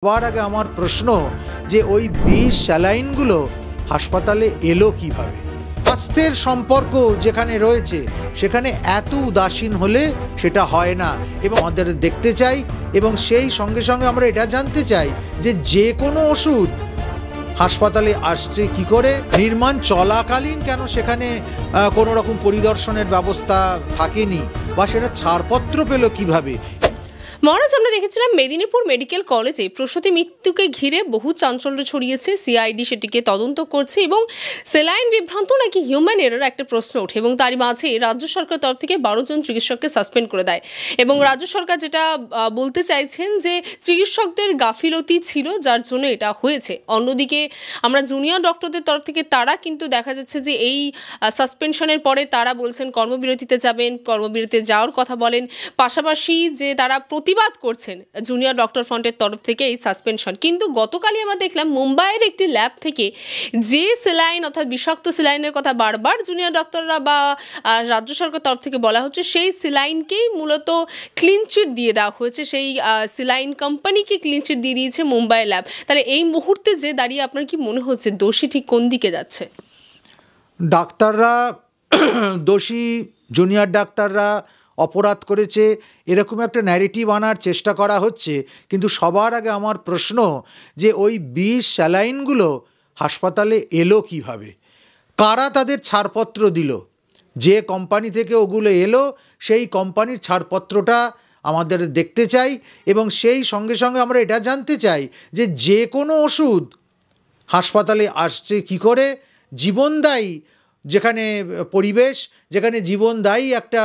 সবার আগে আমার প্রশ্ন যে ওই বিষ স্যালাইনগুলো হাসপাতালে এলো কিভাবে। স্বাস্থ্যের সম্পর্ক যেখানে রয়েছে সেখানে এত উদাসীন হলে সেটা হয় না এবং আমাদের দেখতে চাই এবং সেই সঙ্গে সঙ্গে আমরা এটা জানতে চাই যে যে কোনো ওষুধ হাসপাতালে আসছে কি করে, নির্মাণ চলাকালীন কেন সেখানে কোনো রকম পরিদর্শনের ব্যবস্থা থাকেনি বা সেটা ছাড়পত্র পেল কিভাবে। মহারাজ, আমরা দেখেছিলাম মেদিনীপুর মেডিকেল কলেজে প্রসূতি মৃত্যুকে ঘিরে বহু চাঞ্চল্য ছড়িয়েছে। সিআইডি সেটিকে তদন্ত করছে এবং সেলাইন বিভ্রান্ত নাকি হিউম্যান এরর একটা প্রশ্ন ওঠে এবং তারই মাঝে রাজ্য সরকার তরফ থেকে 12 জন চিকিৎসককে সাসপেন্ড করে দেয় এবং রাজ্য সরকার যেটা বলতে চাইছেন যে চিকিৎসকদের গাফিলতি ছিল যার জন্য এটা হয়েছে। অন্যদিকে আমরা জুনিয়র ডক্টরদের তরফ থেকে তারা কিন্তু দেখা যাচ্ছে যে এই সাসপেনশনের পরে তারা বলছেন কর্মবিরতিতে যাবেন, কর্মবিরতিতে যাওয়ার কথা বলেন, পাশাপাশি যে তারা প্রতিবাদ করছেন জুনিয়র ডক্টর ফ্রন্টের তরফ থেকে এই সাসপেনশন। কিন্তু গতকালই আমরা দেখলাম মুম্বাইয়ের একটি ল্যাব থেকে যে সেলাইন অর্থাৎ বিষাক্ত সেলাইনের কথা বারবার জুনিয়র ডক্টররা বা রাজ্য সরকার তরফ থেকে বলা হচ্ছে, সেই সেলাইনকেই মূলত ক্লিন চিট দিয়ে দেওয়া হয়েছে, সেই সেলাইন কোম্পানিকে ক্লিন চিট দিয়ে দিয়েছে মুম্বাই ল্যাব। তাহলে এই মুহূর্তে যে দাঁড়িয়ে আপনার কি মনে হচ্ছে দোষী ঠিক কোন দিকে যাচ্ছে? ডাক্তাররা দোষী, জুনিয়র ডাক্তাররা অপরাধ করেছে, এরকম একটা ন্যারেটিভ আনার চেষ্টা করা হচ্ছে। কিন্তু সবার আগে আমার প্রশ্ন যে ওই বিষ স্যালাইনগুলো হাসপাতালে এলো কিভাবে, কারা তাদের ছাড়পত্র দিল, যে কোম্পানি থেকে ওগুলো এলো সেই কোম্পানির ছাড়পত্রটা আমাদের দেখতে চাই এবং সেই সঙ্গে সঙ্গে আমরা এটা জানতে চাই যে যে কোনো ওষুধ হাসপাতালে আসছে কি করে, জীবনদায়ী যেখানে পরিবেশ, যেখানে জীবনদায়ী একটা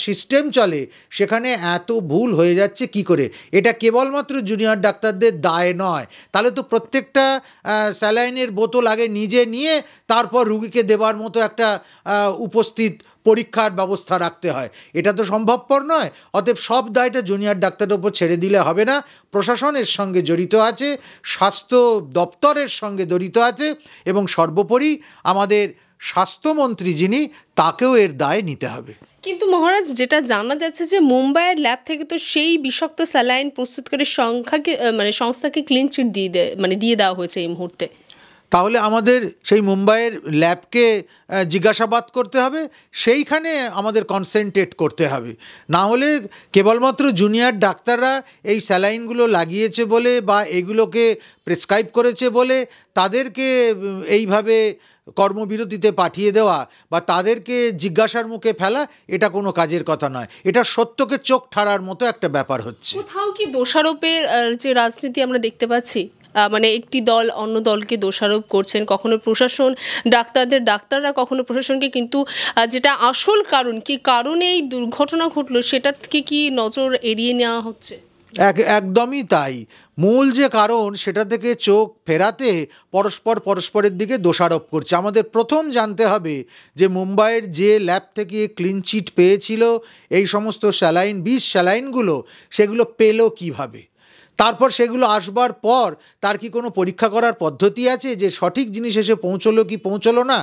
সিস্টেম চলে সেখানে এত ভুল হয়ে যাচ্ছে কি করে। এটা কেবলমাত্র জুনিয়র ডাক্তারদের দায় নয়, তাহলে তো প্রত্যেকটা স্যালাইনের বোতল আগে নিজে নিয়ে তারপর রুগীকে দেবার মতো একটা উপস্থিত পরীক্ষার ব্যবস্থা রাখতে হয়, এটা তো সম্ভবপর নয়। অতএব সব দায়টা জুনিয়র ডাক্তারের উপর ছেড়ে দিলে হবে না। প্রশাসনের সঙ্গে জড়িত আছে, স্বাস্থ্য দপ্তরের সঙ্গে জড়িত আছে এবং সর্বোপরি আমাদের স্বাস্থ্যমন্ত্রী যিনি, তাকেও এর দায় নিতে হবে। কিন্তু মহারাজ, যেটা জানা যাচ্ছে যে মুম্বাইয়ের ল্যাব থেকে তো সেই বিষাক্ত স্যালাইন প্রস্তুতকারীর সংস্থাকে ক্লিন চিট দিয়ে দেওয়া হয়েছে এই মুহূর্তে। তাহলে আমাদের সেই মুম্বাইয়ের ল্যাবকে জিজ্ঞাসাবাদ করতে হবে, সেইখানে আমাদের কনসেন্ট্রেট করতে হবে। না হলে কেবলমাত্র জুনিয়র ডাক্তাররা এই স্যালাইনগুলো লাগিয়েছে বলে বা এগুলোকে প্রেসক্রাইব করেছে বলে তাদেরকে এইভাবে কর্মবিরতিতে পাঠিয়ে দেওয়া বা তাদেরকে জিজ্ঞাসার মুখে ফেলা, এটা কোনো কাজের কথা নয়। এটা সত্যকে চোখ ঠাড়ার মতো একটা ব্যাপার হচ্ছে। কোথাও কি দোষারোপের যে রাজনীতি আমরা দেখতে পাচ্ছি? একটি দল অন্য দলকে দোষারোপ করছেন, কখনো প্রশাসন ডাক্তাররা কখনো প্রশাসনকে, কিন্তু যেটা আসল কারণ কি কারণে এই দুর্ঘটনা ঘটলো সেটা থেকে কি নজর এড়িয়ে নেওয়া হচ্ছে? একদমই তাই। মূল যে কারণ সেটা থেকে চোখ ফেরাতে পরস্পরের দিকে দোষারোপ করছে। আমাদের প্রথম জানতে হবে যে মুম্বাইয়ের যে ল্যাব থেকে ক্লিন চিট পেয়েছিল এই সমস্ত বিষ স্যালাইনগুলো সেগুলো পেল কিভাবে, তারপর সেগুলো আসবার পর তার কি কোনো পরীক্ষা করার পদ্ধতি আছে যে সঠিক জিনিস এসে পৌঁছলো কি পৌঁছলো না।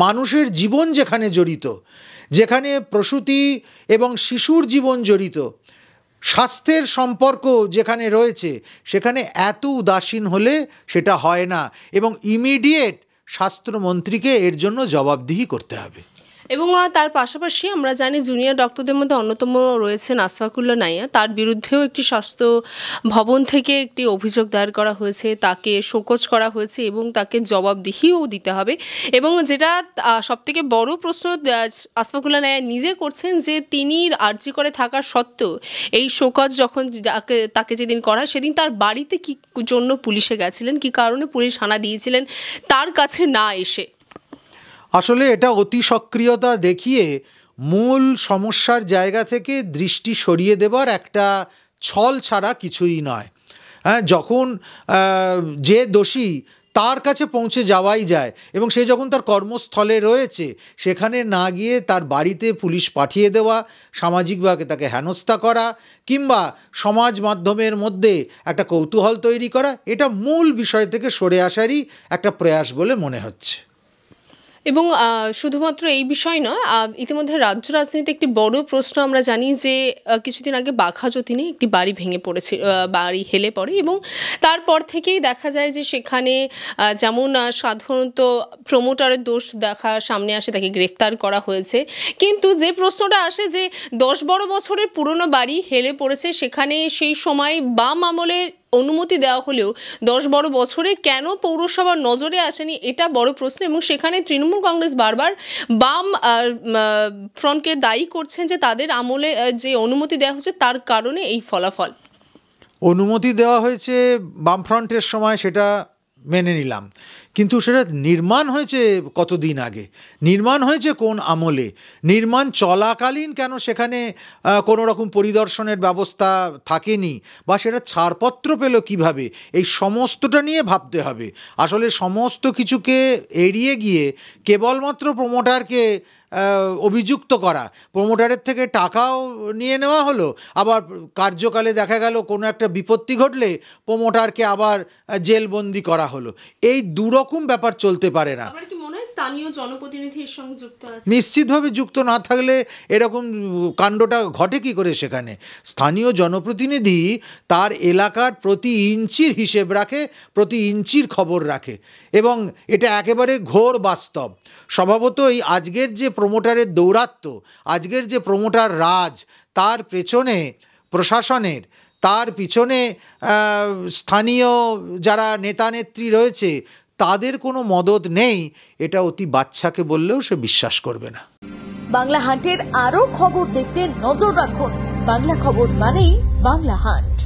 মানুষের জীবন যেখানে জড়িত, যেখানে প্রসূতি এবং শিশুর জীবন জড়িত, স্বাস্থ্যের সম্পর্ক যেখানে রয়েছে সেখানে এত উদাসীন হলে সেটা হয় না এবং ইমিডিয়েট স্বাস্থ্যমন্ত্রীকে এর জন্য জবাবদিহি করতে হবে। এবং তার পাশাপাশি আমরা জানি জুনিয়র ডক্টরদের মধ্যে অন্যতম রয়েছেন আশফাকুল্লাহ নাইয়া, তার বিরুদ্ধেও একটি স্বাস্থ্য ভবন থেকে একটি অভিযোগ দায়ের করা হয়েছে, তাকে শোকজ করা হয়েছে এবং তাকে জবাবদিহিও দিতে হবে। এবং যেটা সবথেকে বড় প্রশ্ন আশফাকুল্লাহ নাইয়া নিজে করছেন যে তিনি আর্জি করে থাকার সত্ত্বেও এই শোকজ যখন তাকে যেদিন করা সেদিন তার বাড়িতে কি জন্য পুলিশে গেছিলেন, কি কারণে পুলিশ হানা দিয়েছিলেন তার কাছে না এসে। আসলে এটা অতি সক্রিয়তা দেখিয়ে মূল সমস্যার জায়গা থেকে দৃষ্টি সরিয়ে দেবার একটা ছল ছাড়া কিছুই নয়। যখন যে দোষী তার কাছে পৌঁছে যাওয়াই যায় এবং সে যখন তার কর্মস্থলে রয়েছে সেখানে না গিয়ে তার বাড়িতে পুলিশ পাঠিয়ে দেওয়া, সামাজিকভাবে তাকে হেনস্থা করা কিংবা সমাজ মাধ্যমের মধ্যে একটা কৌতূহল তৈরি করা, এটা মূল বিষয় থেকে সরে আসারই একটা প্রয়াস বলে মনে হচ্ছে। এবং শুধুমাত্র এই বিষয় নয়, ইতিমধ্যে রাজ্য রাজনীতিতে একটি বড় প্রশ্ন আমরা জানি যে কিছুদিন আগে বাঘাযতীনে একটি বাড়ি ভেঙে পড়েছে, বাড়ি হেলে পড়ে এবং তারপর থেকেই দেখা যায় যে সেখানে যেমন সাধারণত প্রমোটারের দোষ সামনে আসে, তাকে গ্রেফতার করা হয়েছে, কিন্তু যে প্রশ্নটা আসে যে 10-12 বছরের পুরনো বাড়ি হেলে পড়েছে, সেখানে সেই সময় বাম আমলে অনুমতি দেওয়া হলেও 10-12 বছরে কেন পৌরসভার নজরে আসেনি, এটা বড় প্রশ্ন। এবং সেখানে তৃণমূল কংগ্রেস বারবার বাম ফ্রন্টকে দায়ী করছেন যে তাদের আমলে যে অনুমতি দেওয়া হচ্ছে তার কারণে এই ফলাফল। অনুমতি দেওয়া হয়েছে বামফ্রন্টের সময়, সেটা মেনে নিলাম, কিন্তু সেটা নির্মাণ হয়েছে কতদিন আগে, নির্মাণ হয়েছে কোন আমলে, নির্মাণ চলাকালীন কেন সেখানে কোনো রকম পরিদর্শনের ব্যবস্থা থাকেনি, বা সেটা ছাড়পত্র পেল কিভাবে, এই সমস্তটা নিয়ে ভাবতে হবে। আসলে সমস্ত কিছুকে এড়িয়ে গিয়ে কেবলমাত্র প্রমোটারকে অভিযুক্ত করা, প্রমোটারের থেকে টাকাও নিয়ে নেওয়া হলো, আবার কার্যকালে দেখা গেল কোনো একটা বিপত্তি ঘটলে প্রমোটারকে আবার জেলবন্দি করা হলো। এই দুরকম ব্যাপার চলতে পারে না। স্থানীয় জনপ্রতিনিধির সঙ্গে যুক্ত আছে, নিশ্চিতভাবে যুক্ত না থাকলে এরকম কাণ্ডটা ঘটে কি করে। সেখানে স্থানীয় জনপ্রতিনিধি তার এলাকার প্রতি ইঞ্চির হিসেব রাখে, প্রতি ইঞ্চির খবর রাখে, এবং এটা একেবারে ঘোর বাস্তব। স্বভাবতই আজকের যে প্রমোটারের দৌরাত্ম্য, আজকের যে প্রমোটার রাজ, তার পেছনে প্রশাসনের, তার পিছনে স্থানীয় যারা নেতা নেত্রী রয়েছে তাদের কোনো মদত নেই, এটা অতি বাচ্চাকে বললেও সে বিশ্বাস করবে না। বাংলা হান্টের আরো খবর দেখতে নজর রাখুন। বাংলা খবর মানেই বাংলা হান্ট।